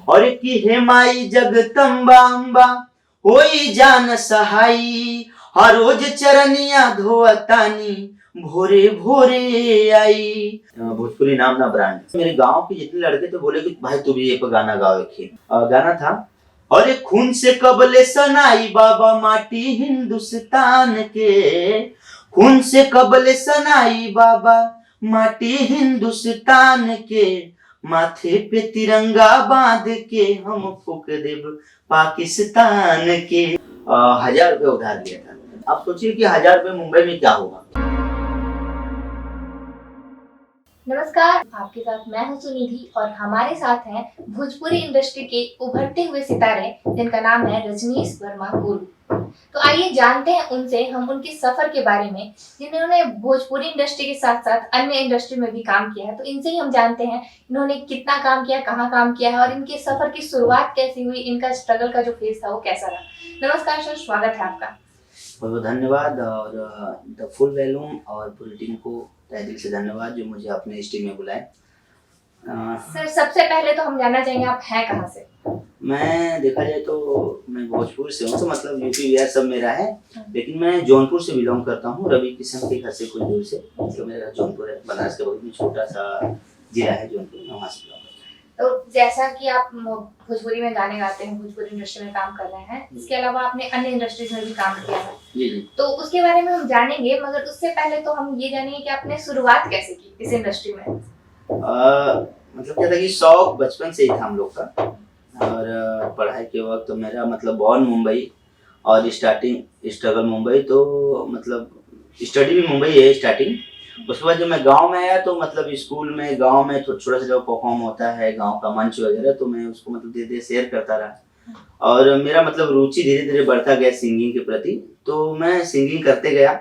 और की हे माई जगदम्बा अम्बा होई जान सहाई, हर रोज चरनिया धोतानी भोरे भोरे आई। भोजपुरी नाम ना ब्रांड। मेरे गांव के जितने लड़के थे बोले कि भाई तू भी एक गाना गाओ। एक गाना था, और एक खून से कबले सनाई बाबा माटी हिंदुस्तान के, खून से कबले सनाई बाबा माटी हिंदुस्तान के, माथे पे तिरंगा बांध के हम फूक देब पाकिस्तान के। 1000 रुपये उधार लिया था। आप सोचिए कि 1000 रुपये मुंबई में क्या होगा। नमस्कार, आपके साथ मैं हूं सुनिधि और हमारे साथ हैं भोजपुरी इंडस्ट्री के उभरते हुए सितारे जिनका नाम है रजनीश वर्मा गोलू। तो आइए जानते हैं उनसे हम उनके सफर के बारे में, जिन्होंने भोजपुरी इंडस्ट्री के साथ साथ अन्य इंडस्ट्री में भी काम किया है। तो इनसे ही हम जानते हैं इन्होंने कितना काम किया, कहाँ काम किया है और इनके सफर की शुरुआत कैसी हुई, इनका स्ट्रगल का जो फेज था वो कैसा रहा। नमस्कार सर, स्वागत है आपका। बहुत धन्यवाद, और द फुल वैल्यूम और पूरी टीम को तहे दिल से धन्यवाद जो मुझे अपने इस टीम में बुलाए। सर सबसे पहले तो हम जानना चाहेंगे आप हैं कहाँ से। मैं देखा जाए तो मैं भोजपुर से हूँ, तो मतलब यूपी बिहार सब मेरा है, लेकिन मैं जौनपुर से बिलोंग करता हूँ। रवि किशन के घर से कुछ दूर से, मतलब मेरा जौनपुर है, बनारस के बगल में छोटा सा जिला है जौनपुर, वहाँ से बिलोंग। तो जैसा कि आप भोजपुरी में गाने गाते हैं, भोजपुरी इंडस्ट्री में काम कर रहे हैं, इसके अलावा आपने अन्य इंडस्ट्रीज में भी काम किया है। जी। तो उसके बारे में हम जानेंगे, मगर उससे पहले तो हम ये जानेंगे कि आपने शुरुआत कैसे की इस इंडस्ट्री में। मतलब क्या था कि शौक बचपन से ही था हम लोग का, और पढ़ाई के वक्त तो मेरा मतलब बॉर्न मुंबई और स्टार्टिंग स्ट्रगल मुंबई, तो मतलब स्टडी भी मुंबई है स्टार्टिंग। उसके बाद जब मैं गांव में आया तो मतलब स्कूल में गांव में थोड़ा सा जब परफॉर्म होता है गांव का मंच वगैरह, तो मैं उसको मतलब धीरे धीरे शेयर करता रहा, और मेरा मतलब रुचि धीरे धीरे बढ़ता गया सिंगिंग के प्रति। तो मैं सिंगिंग करते गया,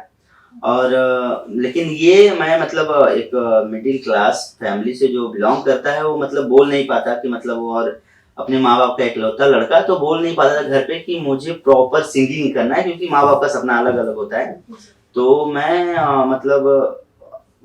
और लेकिन ये मैं मतलब एक मिडिल क्लास फैमिली से जो बिलोंग करता है वो मतलब बोल नहीं पाता कि मतलब वो, और अपने माँ बाप का इकलौता लड़का, तो बोल नहीं पाता था घर पे कि मुझे प्रॉपर सिंगिंग करना है, क्योंकि माँ बाप का सपना अलग अलग होता है। तो मैं मतलब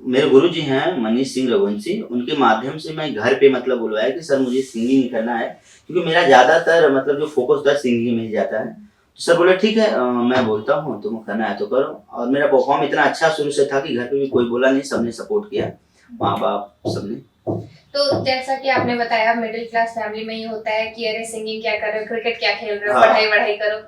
मेरे गुरुजी हैं मनीष सिंह रघुवंशी, उनके माध्यम से मैं घर पे मतलब बुलवाया कि सर मुझे सिंगिंग करना है, क्योंकि मेरा ज़्यादातर मतलब जो फोकस था सिंगिंग में ही जाता है। तो सर बोले ठीक है, मैं बोलता हूँ, तुम करना है तो करो। और मेरा परफॉर्म इतना अच्छा शुरू से था कि घर पे भी कोई बोला नहीं, सबने सपोर्ट किया, माँ बाप सबने। तो जैसा कि आपने बताया मिडिल क्लास फैमिली में ये होता है कि अरे सिंगिंग क्या कर रहे हो, क्रिकेट क्या खेल रहे हो, हाँ। पढ़ाई करो।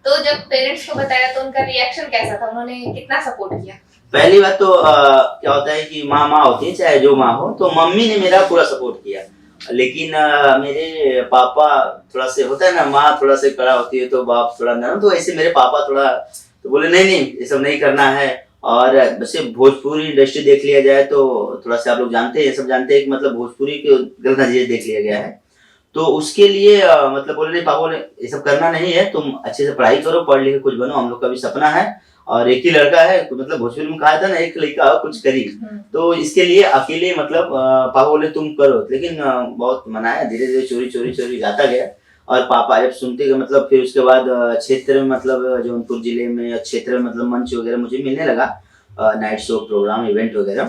तो जब पेरेंट्स को बताया तो उनका रिएक्शन कैसा था, उन्होंने कितना सपोर्ट किया। पहली बात तो क्या होता है कि माँ होती है, चाहे जो माँ हो, तो मम्मी ने मेरा पूरा सपोर्ट किया, लेकिन मेरे पापा थोड़ा से होता है ना, माँ थोड़ा से कड़ा होती है तो बाप थोड़ा नरम, तो ऐसे मेरे पापा थोड़ा तो बोले नहीं ये सब नहीं करना है। और वैसे भोजपुरी इंडस्ट्री देख लिया जाए तो थोड़ा सा आप लोग जानते हैं, सब जानते हैं कि मतलब भोजपुरी के गलत नजरिए देख लिया गया है, तो उसके लिए मतलब बोले नहीं, पापा बोले ये सब करना नहीं है, तुम अच्छे से पढ़ाई करो, पढ़ लिख कुछ बनो, हम लोग का भी सपना है, और एक ही लड़का है, तो मतलब भोजपुरी में कहा था ना एक लड़का कुछ करी, तो इसके लिए अकेले मतलब पापा बोले तुम करो, लेकिन बहुत मनाया, धीरे धीरे चोरी गाता गया। और पापा जब सुनते गए मतलब फिर उसके बाद क्षेत्र में मतलब जौनपुर जिले में क्षेत्र में मतलब मंच वगैरह मुझे मिलने लगा, नाइट शो प्रोग्राम इवेंट वगैरह,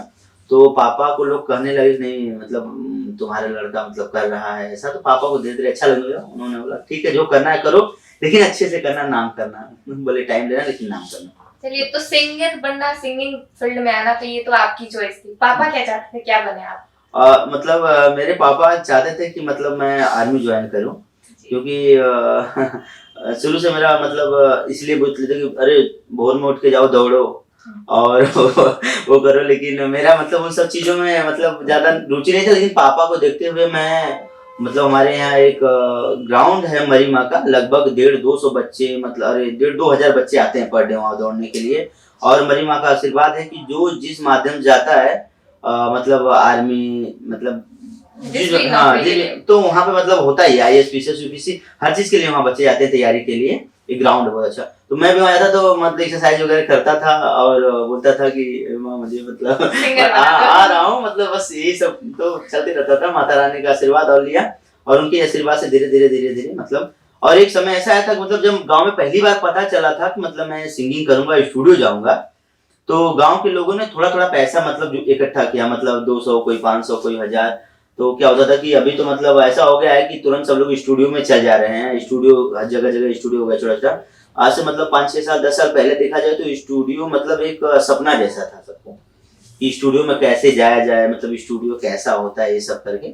तो पापा को लोग कहने लगे नहीं मतलब तुम्हारा लड़का मतलब कर रहा है ऐसा, तो पापा को धीरे धीरे अच्छा लगने लगा। उन्होंने बोला ठीक है जो करना है करो, लेकिन अच्छे से करना, नाम करना, बोले टाइम लेना लेकिन नाम करना। चलिए, तो सिंगर बनना, सिंगिंग फील्ड में आना, तो ये तो आपकी चॉइस थी। पापा क्या चाहते थे, क्या बने आप? मतलब मेरे पापा चाहते थे कि मतलब मैं आर्मी ज्वाइन करूं, क्योंकि शुरू से मेरा मतलब इसलिए बोलते थे कि अरे भोर में उठ के जाओ दौड़ो और वो करो, लेकिन मेरा मतलब उन सब चीजों में मतलब ज्यादा रुचि नहीं था। लेकिन पापा को देखते हुए मैं मतलब हमारे यहाँ एक ग्राउंड है मरीमा का, लगभग 150-200 बच्चे मतलब अरे 1,500-2,000 बच्चे आते हैं पर डे वहाँ दौड़ने के लिए, और मरीमा का आशीर्वाद है कि जो जिस माध्यम जाता है मतलब आर्मी मतलब तो वहाँ पे मतलब होता ही IAS PCS UPSC हर चीज के लिए वहाँ बच्चे जाते हैं तैयारी के लिए, एक ग्राउंड बहुत अच्छा। तो मैं भी वहाँ था तो मतलब एक्सरसाइज वगैरह करता था और बोलता था कि माँ मुझे मतलब आ रहा हूँ, मतलब बस यही सब तो चलते रहता था। माता रानी का आशीर्वाद और लिया, और उनके आशीर्वाद से धीरे धीरे मतलब, और एक समय ऐसा आया था मतलब जब गाँव में पहली बार पता चला था कि मतलब मैं सिंगिंग करूंगा, स्टूडियो जाऊंगा, तो गांव के लोगों ने थोड़ा पैसा मतलब इकट्ठा किया, मतलब 200 कोई 500 कोई 1000, तो क्या होता था कि अभी तो मतलब ऐसा हो गया है कि तुरंत सब लोग स्टूडियो में चल जा रहे हैं, स्टूडियो हर जगह जगह स्टूडियो हो गया छोटा छोटा। आज से मतलब 5-6 साल 10 साल पहले देखा जाए तो स्टूडियो मतलब एक सपना जैसा था सबको, कि स्टूडियो में कैसे जाया जाए, मतलब स्टूडियो कैसा होता है ये सब करके।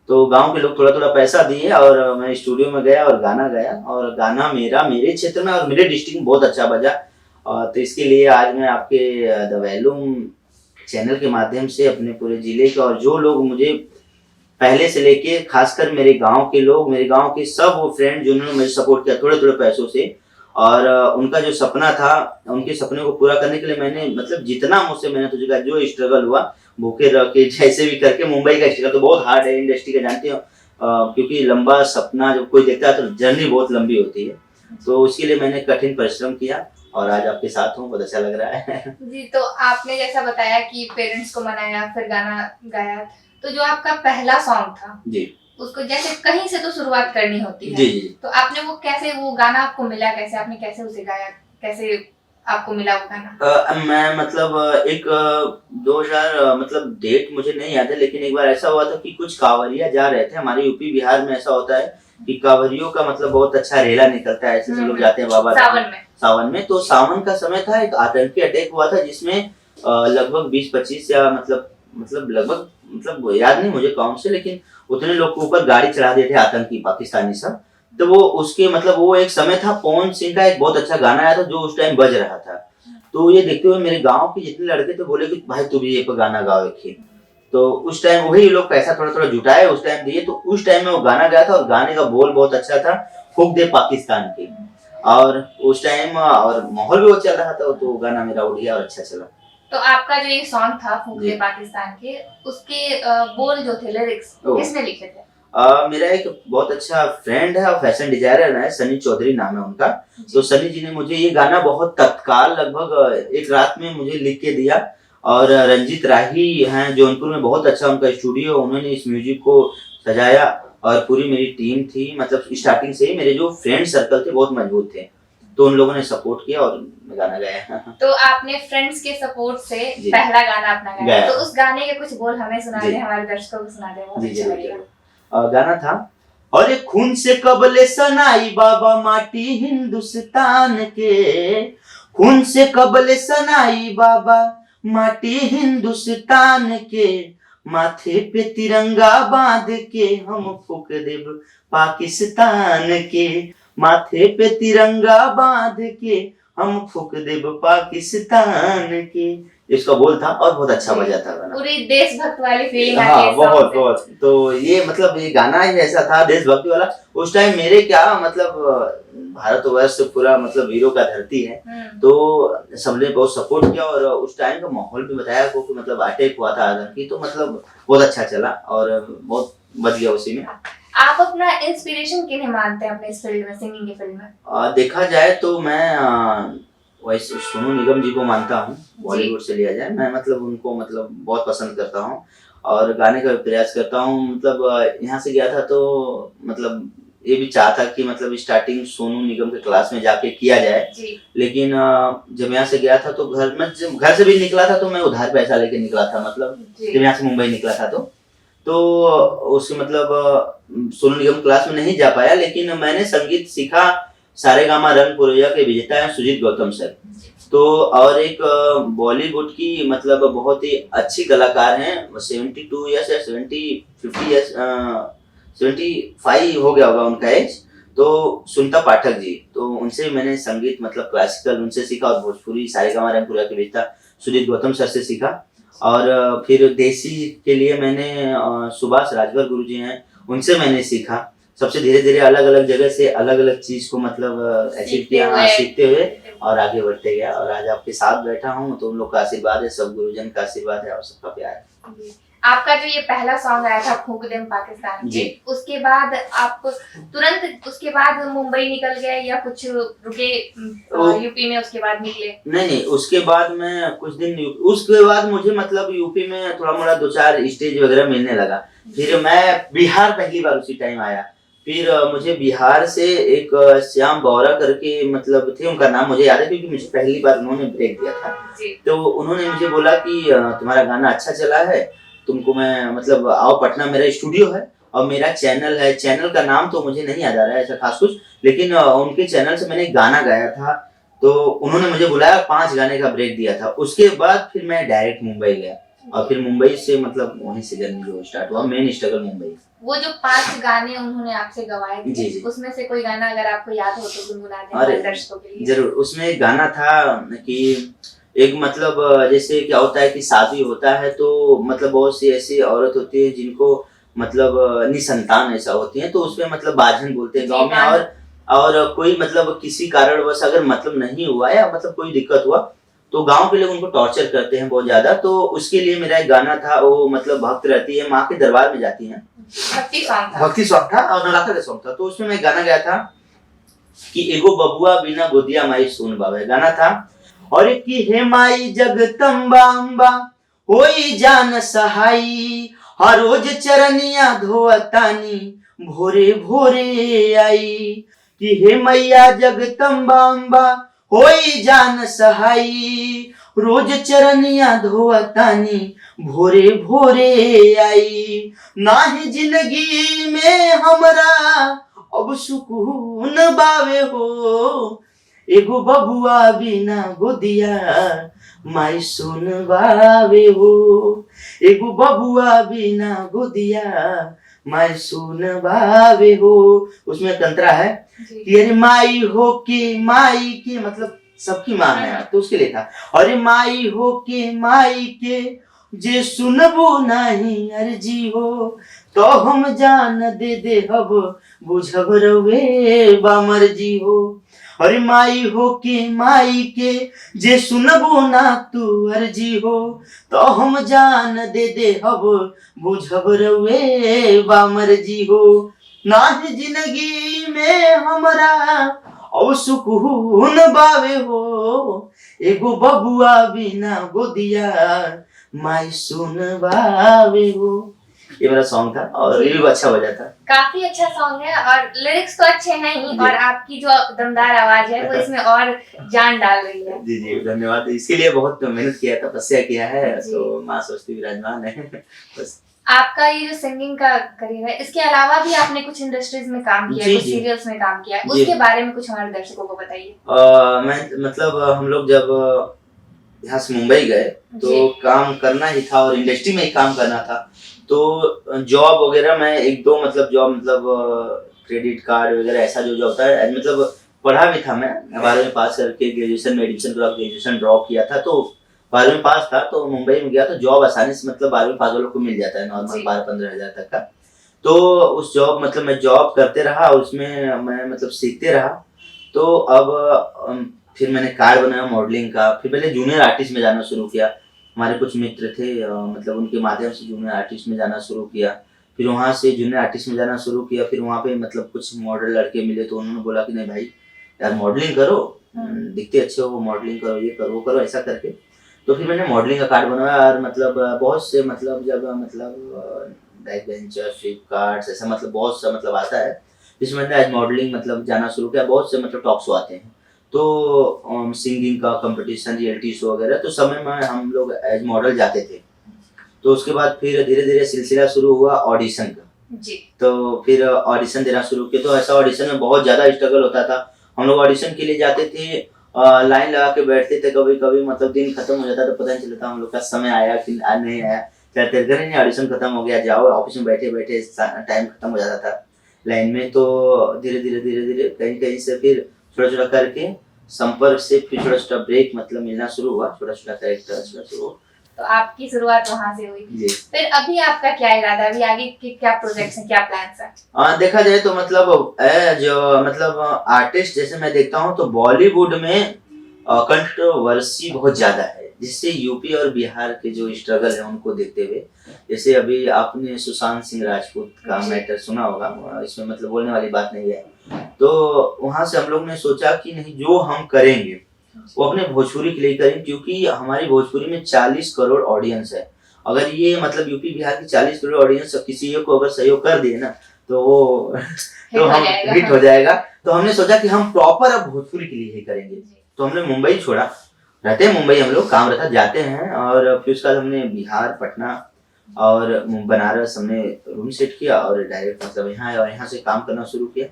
तो गांव के लोग थोड़ा थोड़ा पैसा दिए और मैं स्टूडियो में गया और गाना गाया, और गाना मेरा मेरे क्षेत्र में और मेरे डिस्ट्रिक्ट में बहुत अच्छा बजा। तो इसके लिए आज मैं आपके द वैल्यूम चैनल के माध्यम से अपने पूरे जिले के और जो लोग मुझे पहले से लेके खासकर मेरे गांव के लोग, मेरे गांव के सब वो फ्रेंड जिन्होंने मुझे सपोर्ट किया थोड़े थोड़े पैसों से, और उनका जो सपना था उनके सपने को पूरा करने के लिए मैंने मतलब जितना मुझसे मैंने तुझे कहा जो स्ट्रगल हुआ, भूखे रह के जैसे भी करके, मुंबई का स्ट्रगल तो बहुत हार्ड है इंडस्ट्री का जानते हो, क्योंकि लंबा सपना जब कोई देखता है तो जर्नी बहुत लंबी होती है। तो उसके लिए मैंने कठिन परिश्रम किया और आज आपके साथ हूँ, बहुत अच्छा लग रहा है। जी, तो आपने जैसा बताया कि पेरेंट्स को मनाया फिर गाना गाया, तो जो आपका पहला सॉन्ग था जी उसको जैसे कहीं से तो शुरुआत करनी होती है, जी जी। तो आपने वो कैसे, वो गाना आपको मिला कैसे, आपने कैसे उसे गाया, कैसे आपको मिला वो गाना? मैं मतलब एक 2000 मतलब डेट मुझे नहीं याद है, लेकिन एक बार ऐसा हुआ था कि कुछ कांवरिया जा रहे थे, हमारे यूपी बिहार में ऐसा होता है कि कांवरियों का मतलब बहुत अच्छा रेला निकलता है, ऐसे सब लोग जाते हैं बाबा सावन में। तो सावन का समय था, एक आतंकी अटैक हुआ था जिसमें लगभग 20-25 या मतलब लगभग मतलब याद नहीं मुझे कौन से, लेकिन उतने लोग के ऊपर गाड़ी चढ़ा दिए थे आतंकी पाकिस्तानी सब। तो वो उसके मतलब वो एक समय था, पवन सिंह का एक बहुत अच्छा गाना आया था जो उस टाइम बज रहा था। तो ये देखते हुए मेरे गांव के जितने लड़के थे बोले कि भाई तू भी ये गाना गाओ एक। तो उस टाइम वही लोग पैसा थोड़ा थोड़ा जुटाए, उस टाइम दिए, तो उस टाइम में वो गाना गाया था और गाने का बोल बहुत अच्छा था, फूक दे पाकिस्तान के। और उस टाइम और माहौल भी वो चल रहा था, तो गाना मेरा उड़ गया और अच्छा चला। तो आपका जो ये सॉन्ग था फूक दे पाकिस्तान के, उसके बोल जो थे, लिरिक्स किसने लिखे थे? मेरा एक बहुत अच्छा फ्रेंड है और फैशन डिजाइनर है, सनी चौधरी नाम है उनका। तो सनी जी ने मुझे ये गाना बहुत तत्काल लगभग एक रात में मुझे लिख के दिया, और रंजीत राही हैं जौनपुर में, बहुत अच्छा उनका स्टूडियो, उन्होंने इस म्यूजिक को सजाया और पूरी मेरी टीम थी, मतलब स्टार्टिंग से ही मेरे जो फ्रेंड सर्कल थे बहुत मजबूत थे, तो उन लोगों ने सपोर्ट किया और मैं गाना गाया। तो आपने फ्रेंड्स के सपोर्ट से पहला गाना अपना गाया, तो उस गाने के कुछ बोल हमें सुना दे, हमारे दर्शकों को सुना दे, बहुत अच्छा लगेगा। गाना था, और खून से कबले सनाई बाबा माटी हिंदुस्तान के, खून से कबले सनाई बाबा माटी हिंदुस्तान के, माथे पे तिरंगा बांध के हम फूक देब पाकिस्तान के, माथे पे तिरंगा बांध के हम फूक देब पाकिस्तान के। इसका बोल था और बहुत अच्छा बजा था गाना, पूरी देशभक्त वाली फीलिंग आती है। हाँ बहुत बहुत। तो ये मतलब ये गाना ही ऐसा था देशभक्ति वाला। उस टाइम मेरे क्या मतलब भारतवर्ष पूरा मतलब वीरों का धरती है, तो सबने बहुत सपोर्ट किया, और उस टाइम का माहौल भी बताया को कि मतलब अटैक हुआ था आतंकी, तो मतलब बहुत अच्छा चला और बहुत बच गया उसी में। आप अपना इंस्पिरेशन किन्हें मानते हैं अपने इस फील्ड में, सिंगिंग के फील्ड में? देखा जाए तो मैं वैसे सोनू निगम जी को मानता हूँ, बॉलीवुड से लिया जाए, मैं मतलब उनको मतलब बहुत पसंद करता हूँ और गाने का प्रयास करता हूँ। मतलब यहाँ से गया था तो मतलब ये भी चाहता कि मतलब स्टार्टिंग सोनू निगम के क्लास में जाके किया जाए, लेकिन जब यहाँ से गया था तो घर से भी निकला था तो मैं उधार पैसा लेके निकला था, मतलब जब यहाँ से मुंबई निकला था तो उसके मतलब सोनू निगम क्लास में नहीं जा पाया, लेकिन मैंने संगीत सीखा सारेगामा रंगपुरैया के विजेता हैं सुजीत गौतम सर। तो और एक बॉलीवुड की मतलब बहुत ही अच्छी कलाकार हैं, 72 ईयर्स या 50 ईयर्स 75 हो गया होगा उनका एज, तो सुनीता पाठक जी, तो उनसे मैंने संगीत मतलब क्लासिकल उनसे सीखा, और भोजपुरी सारेगामा रंगपुरैया के विजेता सुजीत गौतम सर से सीखा। और फिर देसी के लिए मैंने सुभाष राजभर गुरु जी हैं, उनसे मैंने सीखा। सबसे धीरे धीरे अलग अलग जगह से अलग अलग चीज को मतलब अचीव किया, सीखते हुए और आगे बढ़ते गया, और आज आपके साथ बैठा हूँ तो उन लोग का आशीर्वाद है, सब गुरुजन का आशीर्वाद है और सबका प्यार है। आपका जो ये पहला सॉन्ग आया था फूक दे पाकिस्तान के, उसके बाद आप तुरंत उसके बाद मुंबई निकल गए या कुछ रुके यूपी में, उसके बाद निकले? नहीं, उसके बाद मैं कुछ दिन, उसके बाद मुझे मतलब यूपी में थोड़ा मोड़ा 2-4 स्टेज वगैरह मिलने लगा, फिर मैं बिहार पहली बार उसी टाइम आया। फिर मुझे बिहार से एक श्याम बौरा करके मतलब थे, उनका नाम मुझे याद है क्योंकि मुझे पहली बार उन्होंने ब्रेक दिया था, तो उन्होंने मुझे बोला कि तुम्हारा गाना अच्छा चला है तुमको मैं मतलब आओ पटना, मेरा स्टूडियो है और मेरा चैनल है। चैनल का नाम तो मुझे नहीं याद आ रहा है ऐसा खास कुछ, लेकिन उनके चैनल से मैंने एक गाना गाया था, तो उन्होंने मुझे बुलाया, 5 गाने का ब्रेक दिया था। उसके बाद फिर मैं डायरेक्ट मुंबई गया और फिर मुंबई से मतलब वहीं से जर्नी जो स्टार्ट हुआ, मेन स्ट्रगल मुंबई। वो जो 5 गाने उन्होंने आपसे गवाए थे, जी। उसमें से कोई गाना अगर आपको याद हो तो गुनगुना दें अरे हमारे दर्शकों के लिए। जरूर, उसमें एक गाना था कि एक मतलब जैसे क्या होता है कि शादी होता है तो मतलब बहुत सी ऐसी औरत होती है जिनको मतलब निसंतान ऐसा होती है, तो उसमें मतलब बाझन बोलते हैं गांव में। और कोई मतलब किसी कारणवश अगर मतलब नहीं हुआ या मतलब कोई दिक्कत हुआ तो गांव के लोग उनको टॉर्चर करते हैं बहुत ज्यादा। तो उसके लिए मेरा एक गाना था, वो मतलब भक्त रहती है, माँ के दरबार में जाती है, भक्ति सॉन्ग था और नवरात्र का सॉन्ग था। तो उसमें मैं गाना गाया था कि एगो बबुआ बिना गोदिया माई सुन बाबे, गाना था। और कि हे माई जगदम्बा अम्बा होई जान सहाई, हर रोज चरनिया धोतानी भोरे भोरे आई। कि हे मैया जगदम्बा अम्बा होई जान सहाई, रोज चरनिया धोतानी भोरे भोरे आई। नाही जिंदगी में हमरा अब सुकून बावे हो, एगो बबुआ बिना गोदिया माई सुन बावे हो, एगो बबुआ बिना गोदिया माई सुन बावे हो। उसमें तंत्रा है कि अरे माई हो के माई के मतलब सबकी माँ है, तो उसके लिए था। अरे माई हो के जे सुनबो नहीं अर्जी हो, तो हम जान दे दे हब बुझब रवे बामर्जी हो। अरे माई हो के जे सुनबो ना तू अर्जी हो, तो हम जान दे दे हब बुझब रवे बामर्जी हो। नाही जिंदगी में हमरा अब सुकून बावे हो, एगो बबुआ बिना गोदिया माई सुन बावे हो। ये मेरा सॉन्ग था और ये भी अच्छा हो जाता। काफी अच्छा सॉन्ग है और लिरिक्स तो अच्छे हैं ही, और आपकी जो दमदार आवाज है वो इसमें और जान डाल रही है। जी जी धन्यवाद, इसके लिए बहुत मेहनत किया, तपस्या किया है, तो माँ सरस्वती विराजमान है बस। आपका ये जो सिंगिंग का करियर है, इसके अलावा भी आपने कुछ इंडस्ट्रीज में काम किया है, कुछ सीरियल्स में काम किया है, उसके बारे में कुछ हमारे दर्शकों को बताइए। मैं मतलब हम लोग जब यहाँ से मुंबई गए तो काम करना ही था और इंडस्ट्री में ही काम करना था, तो जॉब वगैरह मैं 1-2 मतलब जॉब मतलब क्रेडिट कार्ड वगैरह ऐसा जो जॉब होता है, मतलब पढ़ा भी था मैं 12वीं पास करके, ग्रेजुएशन में एडिशन ग्रेजुएशन ड्रॉप किया था, तो 12वीं पास था तो मुंबई में गया तो जॉब आसानी से मतलब 12वीं पास वालों को मिल जाता है नॉर्मल 12-15 हजार तक का। तो उस जॉब मतलब मैं जॉब करते रहा, उसमें मैं मतलब सीखते रहा। तो अब फिर मैंने कार्ड बनाया मॉडलिंग का, फिर पहले जूनियर आर्टिस्ट में जाना शुरू किया। हमारे कुछ मित्र थे मतलब उनके माध्यम से जूनियर आर्टिस्ट में जाना शुरू किया। फिर वहाँ से जूनियर आर्टिस्ट में जाना शुरू किया, फिर वहाँ पे मतलब कुछ मॉडल लड़के मिले तो उन्होंने बोला कि नहीं भाई यार मॉडलिंग करो, दिखते अच्छे हो, मॉडलिंग करो, ये करो वो करो ऐसा करके। तो फिर मैंने मॉडलिंग का कार्ड बनवाया और मतलब बहुत से मतलब जब मतलब बैक बेंचर, फ्लिपकार्ट ऐसा मतलब बहुत सा मतलब आता है जिसमें मैंने आज मॉडलिंग मतलब जाना शुरू किया। बहुत से मतलब टॉक शो आते हैं, तो सिंगिंग का कंपटीशन, रियलिटी शो वगैरह, तो समय में हम लोग एज मॉडल जाते थे। तो उसके बाद फिर धीरे धीरे सिलसिला शुरू हुआ ऑडिशन का जी। तो फिर ऑडिशन देना शुरू किया, तो ऐसा ऑडिशन में बहुत ज़्यादा स्ट्रगल होता था। हम लोग ऑडिशन के लिए जाते थे, लाइन लगा के बैठते थे, कभी कभी मतलब दिन खत्म हो जाता तो पता नहीं चलता हम लोग का समय आया कि नहीं आया, चलते घर नहीं ऑडिशन खत्म हो गया, जाओ ऑफिस में बैठे बैठे टाइम खत्म हो जाता था लाइन में। तो धीरे धीरे कहीं कहीं से फिर छोटा छोटा करके संपर्क से फिर छोटा छोटा ब्रेक मतलब मिलना शुरू हुआ, छोटा छोटा कैरेक्टर शुरू हुआ। तो आपकी शुरुआत वहाँ से हुई। फिर अभी आपका क्या इरादा है, अभी आगे के क्या प्रोजेक्ट्स हैं, क्या प्लान्स हैं? देखा जाए तो मतलब जो मतलब आर्टिस्ट जैसे मैं देखता हूँ तो बॉलीवुड में कंट्रोवर्सी बहुत ज्यादा है, जिससे यूपी और बिहार के जो स्ट्रगल है उनको देखते हुए, जैसे अभी आपने सुशांत सिंह राजपूत का मैटर सुना होगा, इसमें मतलब बोलने वाली बात नहीं है। तो वहां से हम लोग ने सोचा कि नहीं, जो हम करेंगे वो अपने भोजपुरी के लिए करें, क्योंकि हमारी भोजपुरी में 40 करोड़ ऑडियंस है। अगर ये मतलब यूपी बिहार की 40 करोड़ ऑडियंस किसी को अगर सहयोग कर दिए ना तो वो तो हम हिट हो जाएगा। तो हमने सोचा कि हम प्रॉपर अब भोजपुरी के लिए ही करेंगे। तो हमने मुंबई छोड़ा, रहते हैं मुंबई हम लोग, काम रहता जाते हैं, और फिर उसके बाद हमने बिहार, पटना और बनारस हमने रूम सेट किया और डायरेक्ट मतलब यहाँ आए और यहाँ से काम करना शुरू किया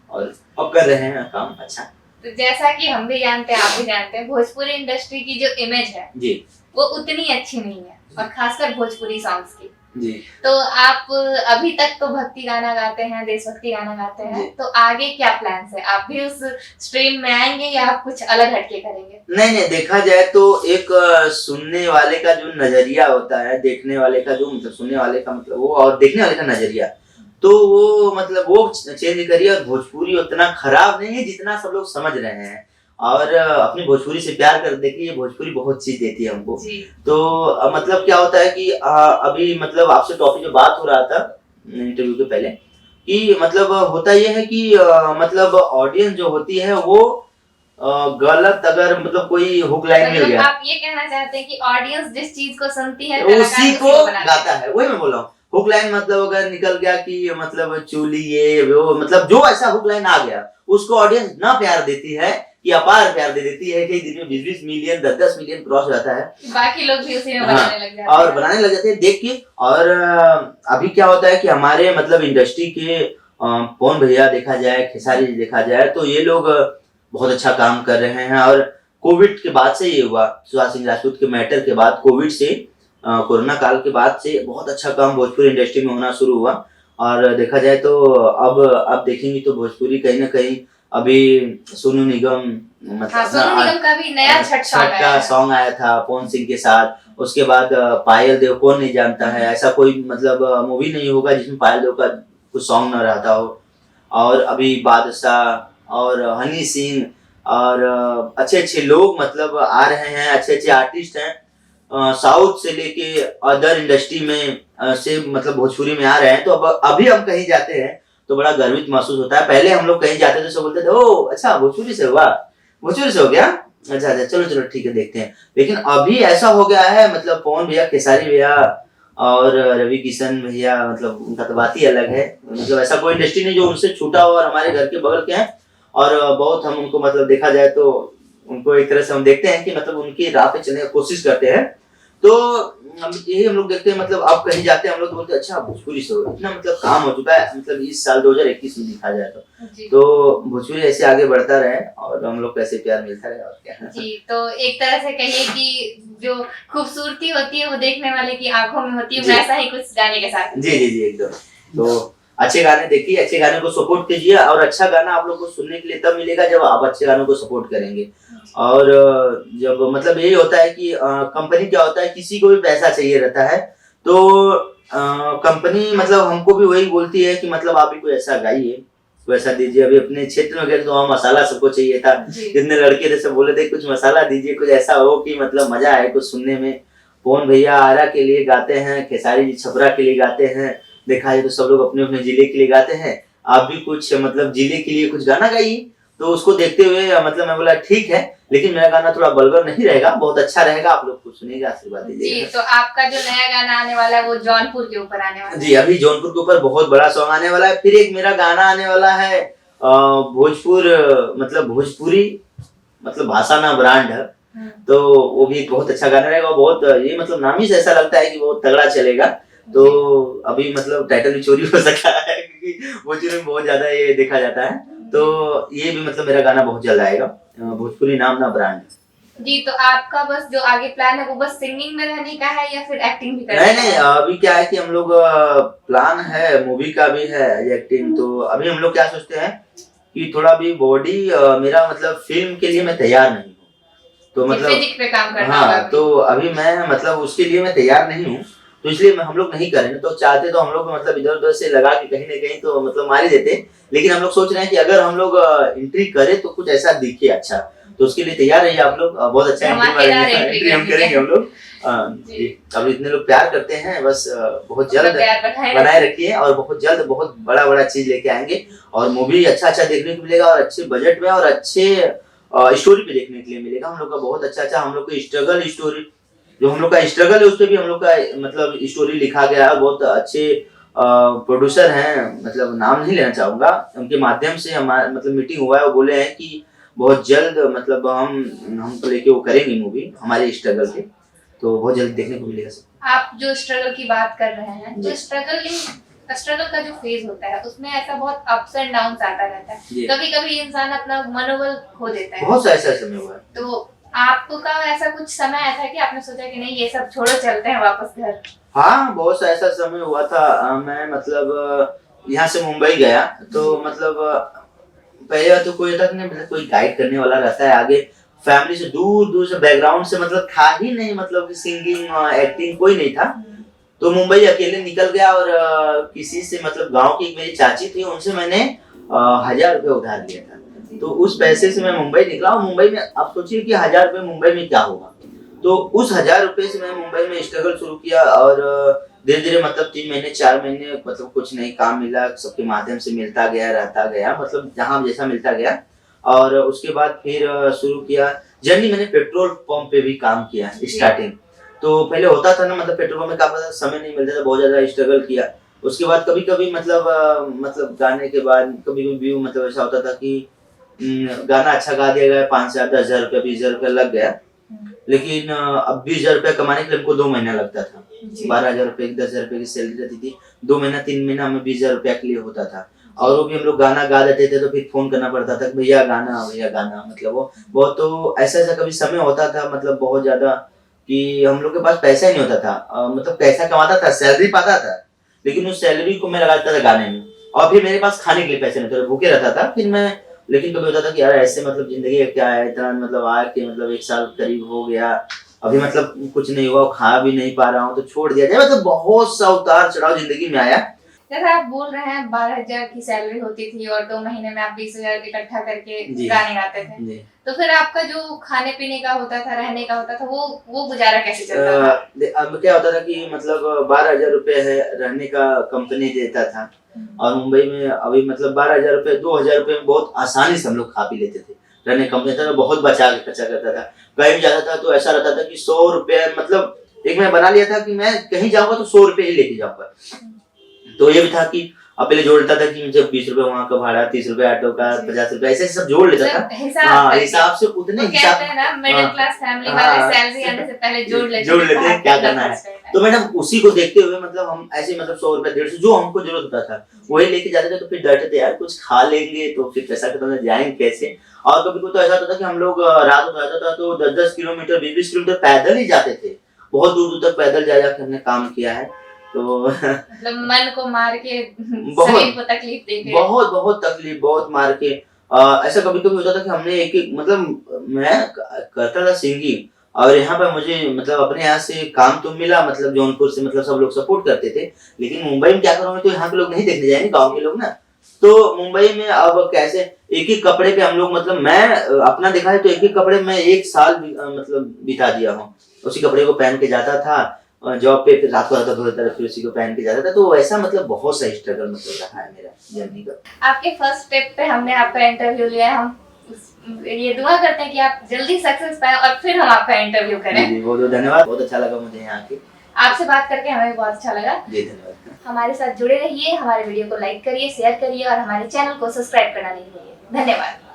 और अब कर रहे हैं काम अच्छा। तो जैसा कि हम भी जानते हैं, आप भी जानते हैं, भोजपुरी इंडस्ट्री की जो इमेज है जी वो उतनी अच्छी नहीं है, और खासकर भोजपुरी सॉन्ग्स की। जी। तो आप अभी तक तो भक्ति गाना गाते हैं, देशभक्ति गाना गाते हैं, जी। तो आगे क्या प्लान्स है? आप भी उस स्ट्रीम में आएंगे या आप कुछ अलग हटके करेंगे? नहीं नहीं, देखा जाए तो एक सुनने वाले का जो नजरिया होता है, देखने वाले का जो मतलब सुनने वाले का मतलब वो और देखने वाले का नजरिया, तो वो मतलब वो चेंज करिए। और भोजपुरी उतना खराब नहीं है जितना सब लोग समझ रहे हैं, और अपनी भोजपुरी से प्यार कर देखिए, भोजपुरी बहुत चीज देती है हमको। जी। तो मतलब क्या होता है कि अभी मतलब आपसे टॉपिक जो बात हो रहा था इंटरव्यू के पहले, कि मतलब होता यह है कि मतलब ऑडियंस जो होती है वो गलत अगर मतलब कोई हुक लाइन मिल मतलब गया, आप ये कहना चाहते हैं कि ऑडियंस जिस चीज को सुनती है उसी को बनाता गाता है, वही मैं बोल रहा हूँ। हुक लाइन मतलब अगर निकल गया कि मतलब चूली ये वो, मतलब जो ऐसा हुक लाइन आ गया उसको ऑडियंस ना प्यार देती है कि अपार प्यार दे देती है कि दिन में 20-20 मिलियन 10-10 मिलियन क्रॉस हो जाता है, बाकी लोग भी उसी में हाँ, बनाने लग जाते हैं और बनाने लग जाते हैं देख के। और अभी क्या होता है कि हमारे मतलब इंडस्ट्री के पवन भैया देखा जाए, खेसारी जी देखा जाए, तो ये लोग बहुत अच्छा काम कर रहे हैं। और कोविड के बाद से ये हुआ, सुशांत सिंह राजपूत के मैटर के बाद, कोविड से कोरोना काल के बाद से बहुत अच्छा काम भोजपुरी इंडस्ट्री में होना शुरू हुआ। और देखा जाए तो अब देखेंगे तो भोजपुरी कहीं ना कहीं अभी सोनू निगम हाँ, सोनू निगम का भी नया छठ का सॉन्ग आया था पवन सिंह के साथ। उसके बाद पायल देव, कौन नहीं जानता है, ऐसा कोई मतलब मूवी नहीं होगा जिसमें पायल देव का कुछ सॉन्ग न रहता हो। और अभी बादशाह और हनी सिंह और अच्छे अच्छे लोग मतलब आ रहे हैं, अच्छे अच्छे आर्टिस्ट हैं साउथ से लेके अदर इंडस्ट्री में से मतलब भोजपुरी में आ रहे हैं। तो अब अभी हम कहीं जाते हैं तो बड़ा गर्वित महसूस होता है। पहले हम लोग कहीं जाते थे सब बोलते थे ओ अच्छा भोजपुरी से हुआ, भोजपुरी से हो गया, अच्छा अच्छा चलो चलो ठीक है देखते हैं। लेकिन अभी ऐसा हो गया है मतलब पवन भैया, खेसारी भैया और रवि किशन भैया, मतलब उनका तो बात ही अलग है। मतलब ऐसा कोई इंडस्ट्री नहीं जो उनसे छूटा हो, और हमारे घर के बगल के हैं। और बहुत हम उनको मतलब देखा जाए तो उनको एक तरह से हम देखते हैं कि मतलब उनकी राह पे चलने की कोशिश करते हैं। तो यही हम लोग देखते हैं, मतलब आप कहीं जाते हैं हम लोग बोलते हैं अच्छा भोजपुरी से इतना मतलब काम हो चुका है, मतलब इस साल 2021 में देखा जाए तो भोजपुरी ऐसे आगे बढ़ता रहे और हम लोग कैसे प्यार मिलता रहे और क्या। जी, तो एक तरह से कहिए कि जो खूबसूरती होती है वो देखने वाले की आंखों में होती है, वैसा ही कुछ गाने के साथ। जी जी जी एकदम। तो अच्छे गाने देखिए, अच्छे गाने को सपोर्ट कीजिए, और अच्छा गाना आप लोग को सुनने के लिए तब मिलेगा जब आप अच्छे गानों को सपोर्ट करेंगे। और जब मतलब यही होता है कि कंपनी क्या होता है, किसी को भी पैसा चाहिए रहता है, तो कंपनी मतलब हमको भी वही बोलती है कि मतलब आप भी कोई ऐसा गाइए, कोई ऐसा दीजिए। अभी अपने क्षेत्र में गए तो वहाँ मसाला सबको चाहिए था, जितने लड़के थे सब बोले थे कुछ मसाला दीजिए, कुछ ऐसा हो कि मतलब मजा आए कुछ सुनने में। पवन भैया आरा के लिए गाते हैं, खेसारी जी छपरा के लिए गाते हैं, देखा जाए तो सब लोग अपने अपने जिले के लिए गाते हैं। आप भी कुछ मतलब जिले के लिए कुछ गाना गाइए। तो उसको देखते हुए मतलब मैं बोला ठीक है, लेकिन मेरा गाना थोड़ा बलगर नहीं रहेगा, बहुत अच्छा रहेगा, आप लोग कुछ सुनिएगा, आशीर्वाद दीजिएगा। जी, तो आपका जो नया गाना आने वाला है वो जौनपुर के ऊपर आने वाला है। जी, अभी जौनपुर के ऊपर बहुत बड़ा सॉन्ग आने वाला है। फिर एक मेरा गाना आने वाला है भोजपुर, मतलब भोजपुरी मतलब भाषा ना ब्रांड है, तो वो भी बहुत अच्छा गाना रहेगा। बहुत ये मतलब नाम ही से ऐसा लगता है कि बहुत तगड़ा चलेगा। तो अभी मतलब टाइटल भी चोरी हो सकता है क्योंकि भोजपुरी में बहुत ज्यादा ये देखा जाता है। तो ये भी मतलब मेरा गाना बहुत जल्द आएगा, भोजपुरी नाम ना ब्रांड। जी, तो आपका बस जो आगे प्लान है वो बस सिंगिंग में रहने का है या फिर एक्टिंग भी करना है? नहीं, अभी क्या है कि हम लोग प्लान है, मूवी का भी है, एक्टिंग। तो अभी हम लोग क्या सोचते हैं कि थोड़ा भी बॉडी मेरा मतलब फिल्म के लिए मैं तैयार नहीं हूँ, तो मतलब फिजिक पे काम करना हाँ, तो अभी मैं मतलब उसके लिए मैं तैयार नहीं हूँ, तो इसलिए हम लोग नहीं करेंगे। तो चाहते तो हम लोग मतलब इधर उधर से लगा के कहीं ना कहीं तो मतलब मार ही देते, लेकिन हम लोग सोच रहे हैं कि अगर हम लोग एंट्री करें तो कुछ ऐसा दिखे अच्छा, तो उसके लिए तैयार रहिए आप लोग। बहुत अच्छा एंट्री हम करेंगे हम लोग। अब इतने लोग प्यार करते हैं, बस बहुत जल्द बनाए रखिए, और बहुत जल्द बहुत बड़ा बड़ा चीज लेके आएंगे। और मूवी अच्छा अच्छा देखने को मिलेगा, और अच्छे बजट में और अच्छे स्टोरी पे देखने के लिए मिलेगा। हम लोग का बहुत अच्छा अच्छा, हम लोग की स्ट्रगल स्टोरी, जो हम लोग का स्ट्रगल है उस पर भी हम लोग का मतलब स्टोरी लिखा गया है। बहुत अच्छे प्रोड्यूसर हैं, मतलब नाम नहीं लेना चाहूंगा, उनके माध्यम से हमारा मतलब मीटिंग हुआ है। वो बोले हैं कि बहुत जल्द मतलब हमको लेके वो करेंगे मूवी हमारे स्ट्रगल पे, तो बहुत जल्द देखने को मिलेगा सब। आप जो स्ट्रगल की बात कर रहे हैं, जी। तो स्ट्रगल का जो फेज होता है उसमें ऐसा बहुत अप्स एंड डाउन्स आता रहता जी। है। कभी कभी इंसान अपना मनोबल खो देता है। बहुत सा ऐसा समय हुआ है। तो आपका ऐसा कुछ समय ऐसा है कि आपने सोचा कि नहीं ये सब छोड़ो, चलते हैं वापस घर? हाँ, बहुत सा ऐसा समय हुआ था। मैं मतलब यहाँ से मुंबई गया तो मतलब पहले बात तो कोई था कि नहीं, मतलब कोई गाइड करने वाला रहता है आगे। फैमिली से दूर दूर से बैकग्राउंड से मतलब था ही नहीं, मतलब कि सिंगिंग एक्टिंग कोई नहीं था। तो मुंबई अकेले निकल गया और किसी से मतलब गांव की एक मेरी चाची थी, उनसे मैंने 1,000 रुपये उधार लिया था। तो उस पैसे से मैं मुंबई निकला और मुंबई में आप सोचिए कि 1,000 रुपये मुंबई में क्या होगा। तो उस 1,000 रुपये से मैं मुंबई में स्ट्रगल शुरू किया और धीरे धीरे मतलब 3 महीने 4 महीने मतलब कुछ नहीं काम मिला, सबके माध्यम से मिलता गया, रहता गया, मतलब जहाँ जैसा मिलता गया। और उसके बाद फिर शुरू किया जर्नी। मैंने पेट्रोल पंप पे भी काम किया स्टार्टिंग। तो पहले होता था ना, मतलब पेट्रोल पंप में काम करता था, समय नहीं मिलता था, बहुत ज्यादा स्ट्रगल किया। उसके बाद कभी कभी मतलब गाने के बाद कभी कभी व्यू मतलब ऐसा होता था कि गाना अच्छा गा दिया गया, 5,000 10,000 रुपया 20,000 रुपया लग गया। लेकिन अब 20,000 रुपया कमाने के लिए हमको 2 महीना लगता था। 12,000 रुपये 10,000 रुपये की सैलरी रहती थी। 2 महीना 3 महीना हमें 20,000 रुपया के लिए होता था। और वो भी हम लोग गाना गा देते थे तो फिर फोन करना पड़ता था कि भैया गाना, मतलब वो तो ऐसा ऐसा कभी समय होता था, मतलब बहुत ज्यादा कि हम लोग के पास पैसा ही नहीं होता था। मतलब पैसा कमाता था, सैलरी पाता था, लेकिन उस सैलरी को मैं लगा देता था गाने में। और फिर मेरे पास खाने के लिए पैसे नहीं थे, भूखे रहता था। फिर मैं लेकिन कभी होता था कि यार ऐसे मतलब जिंदगी है क्या है, इतना मतलब आया कि मतलब 1 साल करीब हो गया, अभी मतलब कुछ नहीं हुआ, खा भी नहीं पा रहा हूँ, तो छोड़ दिया जाए। मतलब बहुत सा उतार चढ़ाव जिंदगी में आया। जैसे आप बोल रहे हैं 12,000 की सैलरी होती थी और 2 महीने में आप 20,000 इकट्ठा करके जी। गाने गाते थे। जी। तो फिर आपका जो खाने पीने का होता था, रहने का होता था, वो गुजारा कैसे चलता था? अब क्या होता था कि मतलब 12,000 रुपये है रहने का, कंपनी देता था। और मुंबई में अभी मतलब 12,000 रुपये 2,000 रुपये में बहुत आसानी से हम लोग खा पी लेते थे। रहने कंपनी था तो बहुत बचा के खर्चा करता था। कहीं भी जाता था तो ऐसा रहता था कि 100 रुपये, मतलब एक मैं बना लिया था कि मैं कहीं जाऊंगा तो 100 रुपये ही लेके जाऊंगा। तो ये भी था कि पहले जोड़ लेता था कि मुझे 20 रुपए वहाँ का भाड़ा, 30 रुपए ऑटो का, 50 रुपए ऐसे सब जोड़ लेता था। हाँ, हिसाब से उतने हिसाब। कहते हैं ना मिडिल क्लास फैमिली वाले सैलरी आने से पहले जोड़ लेते हैं क्या करना है। तो मैडम उसी को देखते हुए मतलब हम ऐसे मतलब 100 रुपए 150 जो हमको जरूरत होता था वही लेके जाते थे। तो फिर डरते थे यार कुछ खा लेंगे तो फिर पैसा खत्म हो जाएंगे कैसे। और कभी कभी तो ऐसा होता था कि हम लोग रात हो जाता था तो 10-10 किलोमीटर 20-20 किलोमीटर पैदल ही जाते थे। बहुत दूर दूर तक पैदल जा जाके हमने काम किया है। तो मतलब मन को मार के बहुत शरीर को तकलीफ दे के बहुत बहुत तकलीफ, बहुत मार के। ऐसा कभी कभी होता था कि हमने एक एक मतलब मैं करता था सिंगिंग और यहाँ पर मुझे मतलब अपने यहाँ से काम तो मिला, मतलब जौनपुर से मतलब सब लोग सपोर्ट करते थे। लेकिन मुंबई में क्या करूँगा, तो यहाँ के लोग नहीं देखने जाएंगे, गाँव के लोग ना। तो मुंबई में अब कैसे एक एक कपड़े पे हम लोग मतलब मैं अपना देखा है तो एक एक कपड़े में 1 साल मतलब बिता दिया हूँ। उसी कपड़े को पहन के जाता था जॉब पे, फिर रात को आता धोता था, फिर उसी को पहन के जाता था। तो ऐसा मतलब बहुत सा स्ट्रगल मतलब रहा है मेरा जर्नी का। आपके फर्स्ट स्टेप पे हमने आपका इंटरव्यू लिया है। हम ये दुआ करते हैं कि आप जल्दी सक्सेस पाए और फिर हम आपका इंटरव्यू करें। जी बहुत धन्यवाद, बहुत अच्छा लगा मुझे यहाँ आके। आपसे बात करके हमें बहुत अच्छा लगा। जी धन्यवाद। हमारे साथ जुड़े रहिए, हमारे वीडियो को लाइक करिए, शेयर करिए और हमारे चैनल को सब्सक्राइब करना नहीं भूलिए। धन्यवाद।